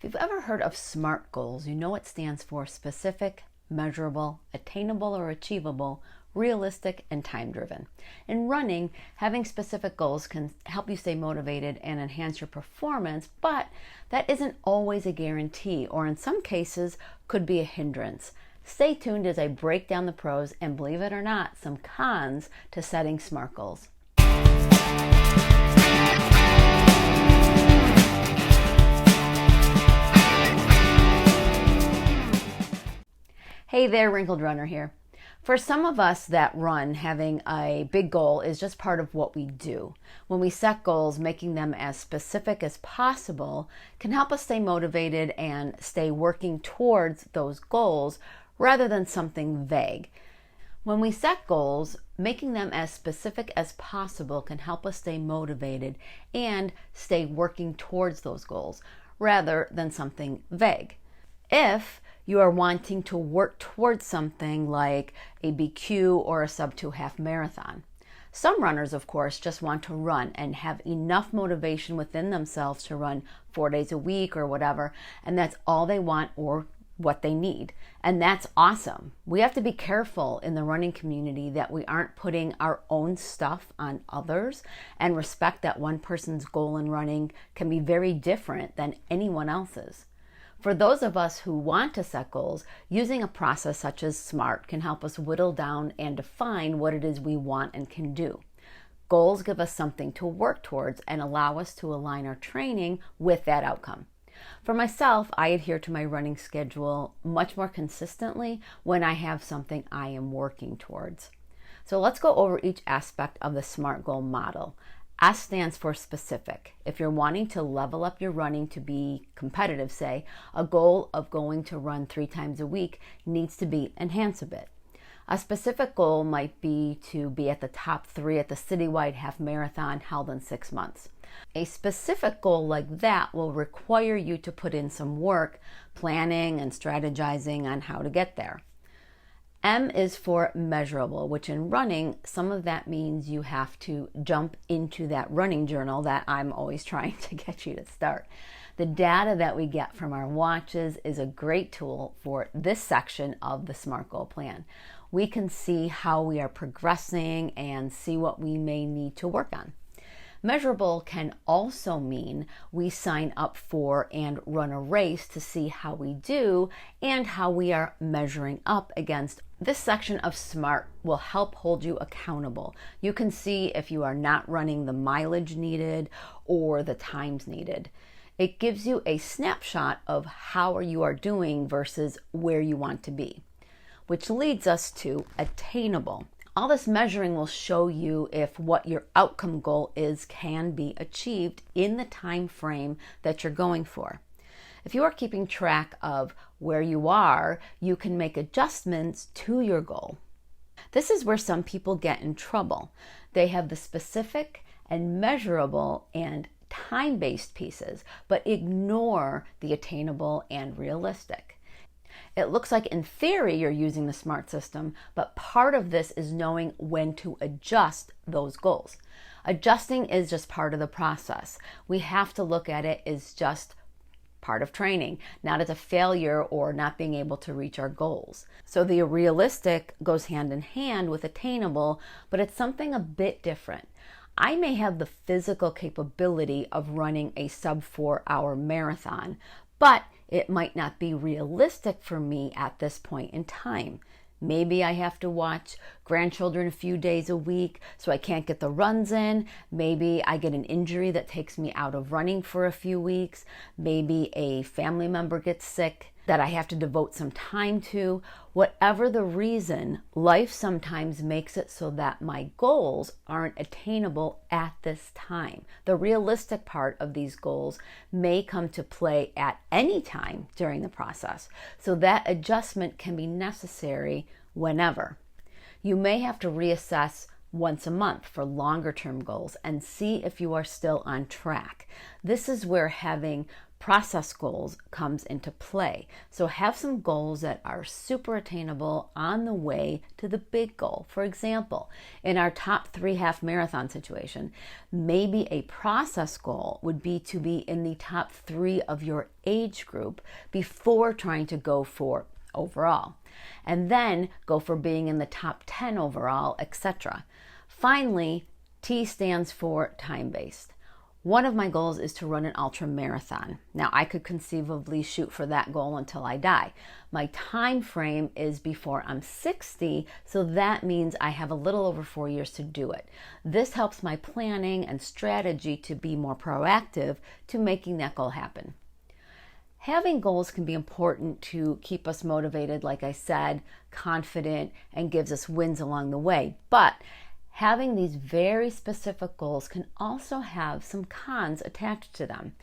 If you've ever heard of SMART goals, you know it stands for specific, measurable, attainable or achievable, realistic, and time-driven. In running, having specific goals can help you stay motivated and enhance your performance, but that isn't always a guarantee, or in some cases could be a hindrance. Stay tuned as I break down the pros and, believe it or not, some cons to setting SMART goals. Hey there, Wrinkled Runner here. For some of us that run, having a big goal is just part of what we do. When we set goals, making them as specific as possible can help us stay motivated and stay working towards those goals rather than something vague. When we set goals, making them as specific as possible can help us stay motivated and stay working towards those goals rather than something vague. If you are wanting to work towards something like a BQ or a sub-2 half marathon. Some runners, of course, just want to run and have enough motivation within themselves to run 4 days a week or whatever, and that's all they want or what they need. And that's awesome. We have to be careful in the running community that we aren't putting our own stuff on others, and respect that one person's goal in running can be very different than anyone else's. For those of us who want to set goals, using a process such as SMART can help us whittle down and define what it is we want and can do. Goals give us something to work towards and allow us to align our training with that outcome. For myself, I adhere to my running schedule much more consistently when I have something I am working towards. So let's go over each aspect of the SMART goal model. S stands for specific. If you're wanting to level up your running to be competitive, say, a goal of going to run 3 times a week needs to be enhanced a bit. A specific goal might be to be at the top 3 at the citywide half marathon held in 6 months. A specific goal like that will require you to put in some work, planning and strategizing on how to get there. M is for measurable, which in running, some of that means you have to jump into that running journal that I'm always trying to get you to start. The data that we get from our watches is a great tool for this section of the SMART goal plan. We can see how we are progressing and see what we may need to work on. Measurable can also mean we sign up for and run a race to see how we do and how we are measuring up against. This section of SMART will help hold you accountable. You can see if you are not running the mileage needed or the times needed. It gives you a snapshot of how you are doing versus where you want to be, which leads us to attainable. All this measuring will show you if what your outcome goal is can be achieved in the time frame that you're going for. If you are keeping track of where you are, you can make adjustments to your goal. This is where some people get in trouble. They have the specific and measurable and time-based pieces, but ignore the attainable and realistic. It looks like in theory you're using the SMART system, but part of this is knowing when to adjust those goals. Adjusting is just part of the process. We have to look at it as just part of training, not as a failure or not being able to reach our goals. So the realistic goes hand in hand with attainable, but it's something a bit different. I may have the physical capability of running a sub-4 hour marathon, but it might not be realistic for me at this point in time. Maybe I have to watch grandchildren a few days a week, so I can't get the runs in. Maybe I get an injury that takes me out of running for a few weeks. Maybe a family member gets sick that I have to devote some time to. Whatever the reason, life sometimes makes it so that my goals aren't attainable at this time. The realistic part of these goals may come to play at any time during the process, so that adjustment can be necessary whenever. You may have to reassess once a month for longer term goals and see if you are still on track. This is where having process goals comes into play. So have some goals that are super attainable on the way to the big goal. For example, in our top 3 half marathon situation, maybe a process goal would be to be in the top 3 of your age group before trying to go for overall, and then go for being in the top 10 overall, etc. Finally, T stands for time-based. One of my goals is to run an ultra marathon. Now, I could conceivably shoot for that goal until I die. My time frame is before I'm 60, so that means I have a little over 4 years to do it. This helps my planning and strategy to be more proactive to making that goal happen. Having goals can be important to keep us motivated, like I said, confident, and gives us wins along the way. But having these very specific goals can also have some cons attached to them.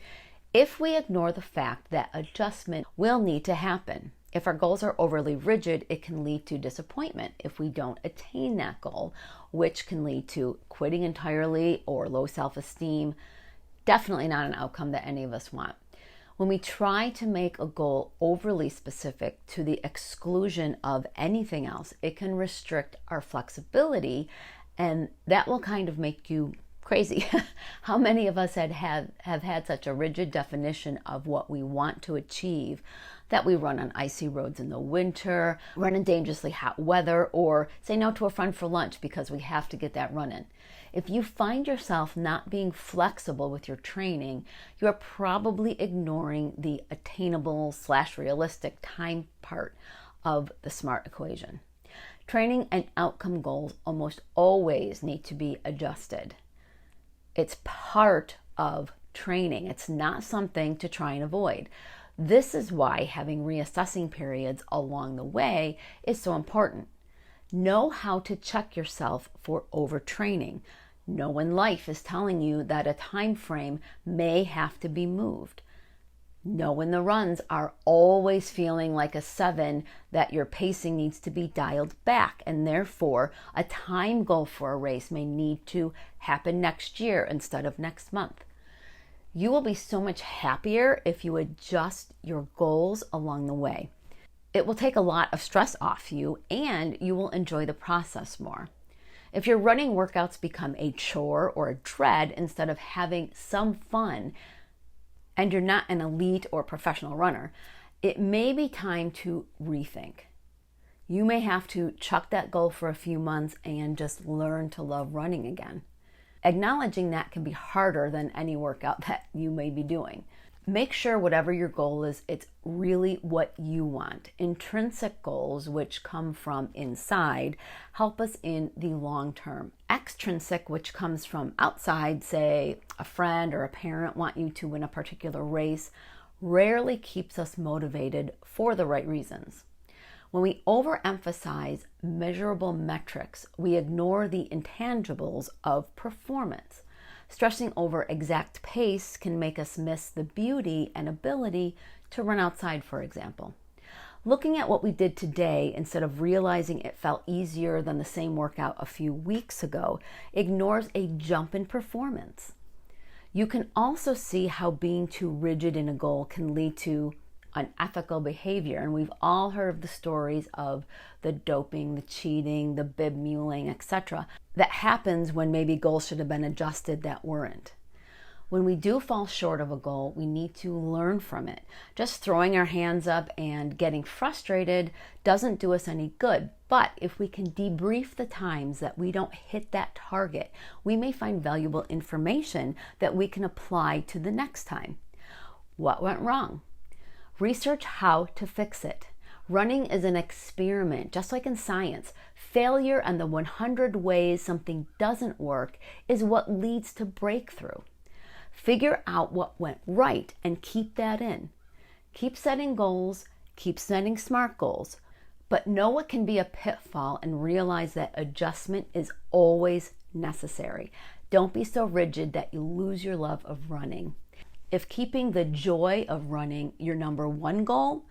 If we ignore the fact that adjustment will need to happen, if our goals are overly rigid, it can lead to disappointment if we don't attain that goal, which can lead to quitting entirely or low self-esteem. Definitely not an outcome that any of us want. When we try to make a goal overly specific to the exclusion of anything else, it can restrict our flexibility, and that will kind of make you crazy. How many of us have had such a rigid definition of what we want to achieve that we run on icy roads in the winter, run in dangerously hot weather, or say no to a friend for lunch because we have to get that run in? If you find yourself not being flexible with your training, you are probably ignoring the attainable/realistic time part of the SMART equation. Training and outcome goals almost always need to be adjusted. It's part of training. It's not something to try and avoid. This is why having reassessing periods along the way is so important. Know how to check yourself for overtraining. Know when life is telling you that a time frame may have to be moved. Know when the runs are always feeling like a 7, that your pacing needs to be dialed back, and therefore a time goal for a race may need to happen next year instead of next month. You will be so much happier if you adjust your goals along the way. It will take a lot of stress off you, and you will enjoy the process more. If your running workouts become a chore or a dread instead of having some fun, and you're not an elite or professional runner, it may be time to rethink. You may have to chuck that goal for a few months and just learn to love running again. Acknowledging that can be harder than any workout that you may be doing. Make sure whatever your goal is, it's really what you want. Intrinsic goals, which come from inside, help us in the long term. Extrinsic, which comes from outside, say a friend or a parent want you to win a particular race, rarely keeps us motivated for the right reasons. When we overemphasize measurable metrics, we ignore the intangibles of performance. Stressing over exact pace can make us miss the beauty and ability to run outside, for example. Looking at what we did today instead of realizing it felt easier than the same workout a few weeks ago ignores a jump in performance. You can also see how being too rigid in a goal can lead to unethical behavior, and we've all heard of the stories of the doping, the cheating, the bib muling, etc. that happens when maybe goals should have been adjusted that weren't. When we do fall short of a goal, we need to learn from it. Just throwing our hands up and getting frustrated doesn't do us any good. But if we can debrief the times that we don't hit that target, we may find valuable information that we can apply to the next time. What went wrong? Research how to fix it. Running is an experiment, just like in science. Failure and the 100 ways something doesn't work is what leads to breakthrough. Figure out what went right and keep that in. Keep setting goals, keep setting SMART goals, but know what can be a pitfall and realize that adjustment is always necessary. Don't be so rigid that you lose your love of running. If keeping the joy of running your number one goal,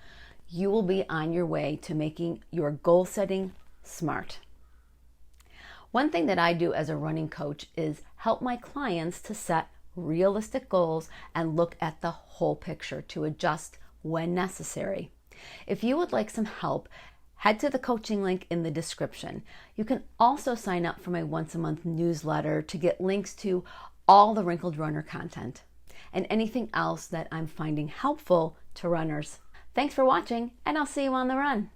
you will be on your way to making your goal setting smart. One thing that I do as a running coach is help my clients to set realistic goals and look at the whole picture to adjust when necessary. If you would like some help, head to the coaching link in the description. You can also sign up for my once a month newsletter to get links to all the Wrinkled Runner content and anything else that I'm finding helpful to runners. Thanks for watching, and I'll see you on the run.